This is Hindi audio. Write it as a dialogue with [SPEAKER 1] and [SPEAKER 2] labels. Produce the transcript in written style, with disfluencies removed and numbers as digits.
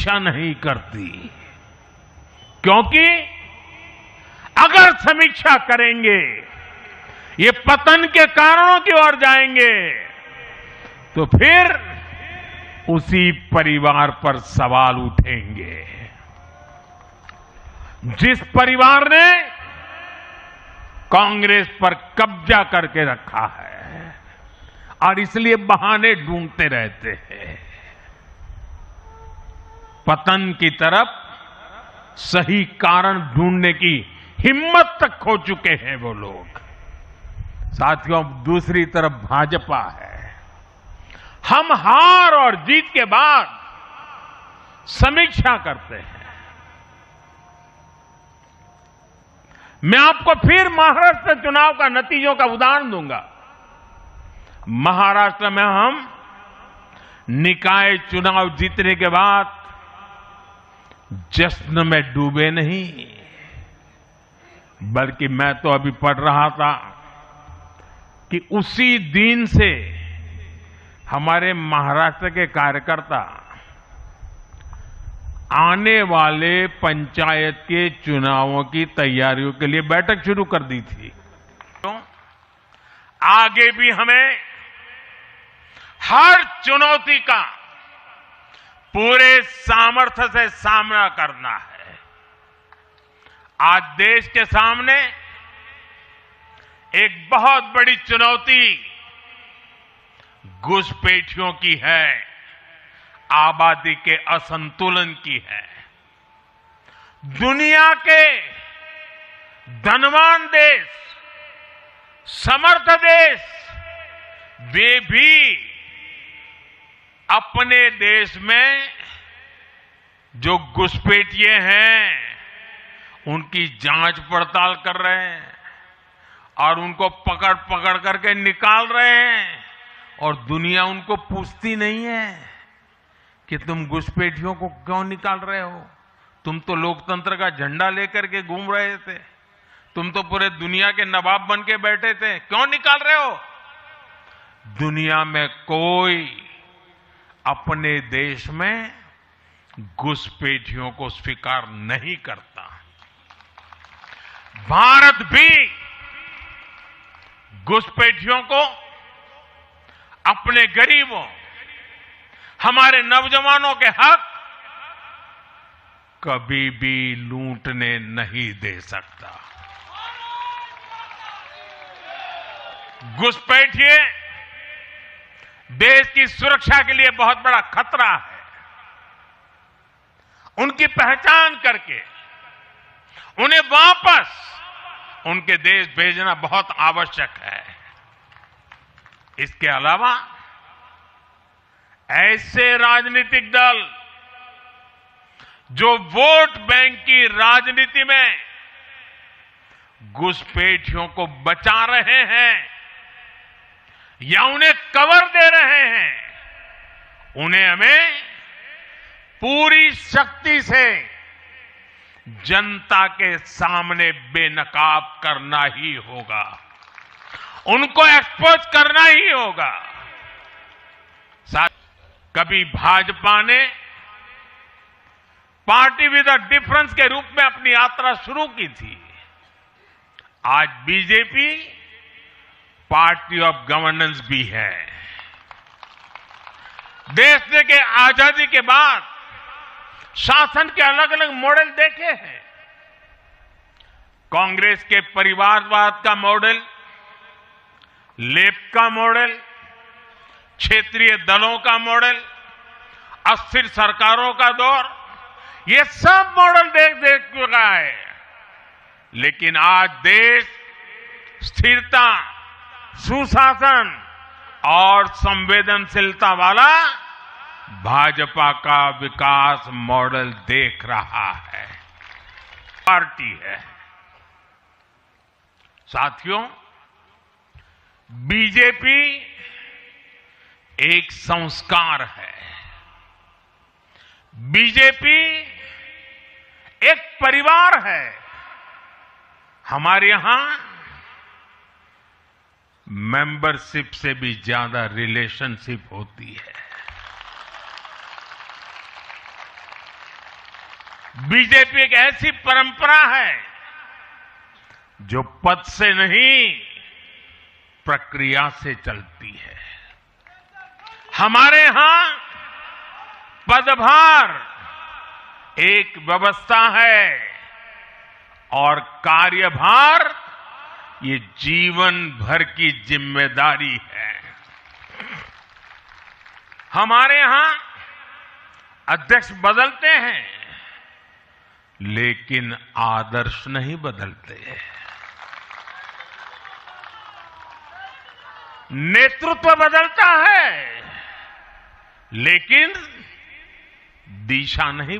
[SPEAKER 1] समीक्षा नहीं करती, क्योंकि अगर समीक्षा करेंगे, ये पतन के कारणों की ओर जाएंगे, तो फिर उसी परिवार पर सवाल उठेंगे। जिस परिवार ने कांग्रेस पर कब्जा करके रखा है और इसलिए बहाने ढूंढते रहते हैं, पतन की तरफ सही कारण ढूंढने की हिम्मत तक खो चुके हैं वो लोग। साथियों, दूसरी तरफ भाजपा है। हम हार और जीत के बाद समीक्षा करते हैं। मैं आपको फिर महाराष्ट्र चुनाव का नतीजों का उदाहरण दूंगा। महाराष्ट्र में हम निकाय चुनाव जीतने के बाद जश्न में डूबे नहीं, बल्कि मैं तो अभी पढ़ रहा था कि उसी दिन से हमारे महाराष्ट्र के कार्यकर्ता आने वाले पंचायत के चुनावों की तैयारियों के लिए बैठक शुरू कर दी थी। तो आगे भी हमें हर चुनौती का पूरे सामर्थ्य से सामना करना है। आज देश के सामने एक बहुत बड़ी चुनौती घुसपैठियों की है, आबादी के असंतुलन की है। दुनिया के धनवान देश, समर्थ देश, वे भी अपने देश में जो घुसपैठिए हैं उनकी जांच पड़ताल कर रहे हैं और उनको पकड़ पकड़ करके निकाल रहे हैं, और दुनिया उनको पूछती नहीं है कि तुम घुसपैठियों को क्यों निकाल रहे हो। तुम तो लोकतंत्र का झंडा लेकर के घूम रहे थे, तुम तो पूरे दुनिया के नवाब बन के बैठे थे, क्यों निकाल रहे हो। दुनिया में कोई अपने देश में घुसपैठियों को स्वीकार नहीं करता। भारत भी घुसपैठियों को अपने गरीबों, हमारे नौजवानों के हक कभी भी लूटने नहीं दे सकता। घुसपैठिए देश की सुरक्षा के लिए बहुत बड़ा खतरा है। उनकी पहचान करके उन्हें वापस उनके देश भेजना बहुत आवश्यक है। इसके अलावा ऐसे राजनीतिक दल जो वोट बैंक की राजनीति में घुसपैठियों को बचा रहे हैं या उन्हें कवर दे रहे हैं, उन्हें हमें पूरी शक्ति से जनता के सामने बेनकाब करना ही होगा, उनको एक्सपोज करना ही होगा। कभी भाजपा ने पार्टी विद अ डिफरेंस के रूप में अपनी यात्रा शुरू की थी। आज बीजेपी पार्टी ऑफ गवर्नेंस भी है। देश के आजादी के बाद शासन के अलग अलग मॉडल देखे हैं। कांग्रेस के परिवारवाद का मॉडल, लेफ्ट का मॉडल, क्षेत्रीय दलों का मॉडल, अस्थिर सरकारों का दौर, ये सब मॉडल देख चुका है। लेकिन आज देश स्थिरता, सुशासन और संवेदनशीलता वाला भाजपा का विकास मॉडल देख रहा है। पार्टी है। साथियों, बीजेपी एक संस्कार है। बीजेपी एक परिवार है। हमारे यहां मेंबरशिप से भी ज्यादा रिलेशनशिप होती है। बीजेपी एक ऐसी परंपरा है जो पद से नहीं प्रक्रिया से चलती है। हमारे यहां पदभार एक व्यवस्था है और कार्यभार ये जीवन भर की जिम्मेदारी है। हमारे यहां अध्यक्ष बदलते हैं लेकिन आदर्श नहीं बदलते। नेतृत्व बदलता है लेकिन दिशा नहीं।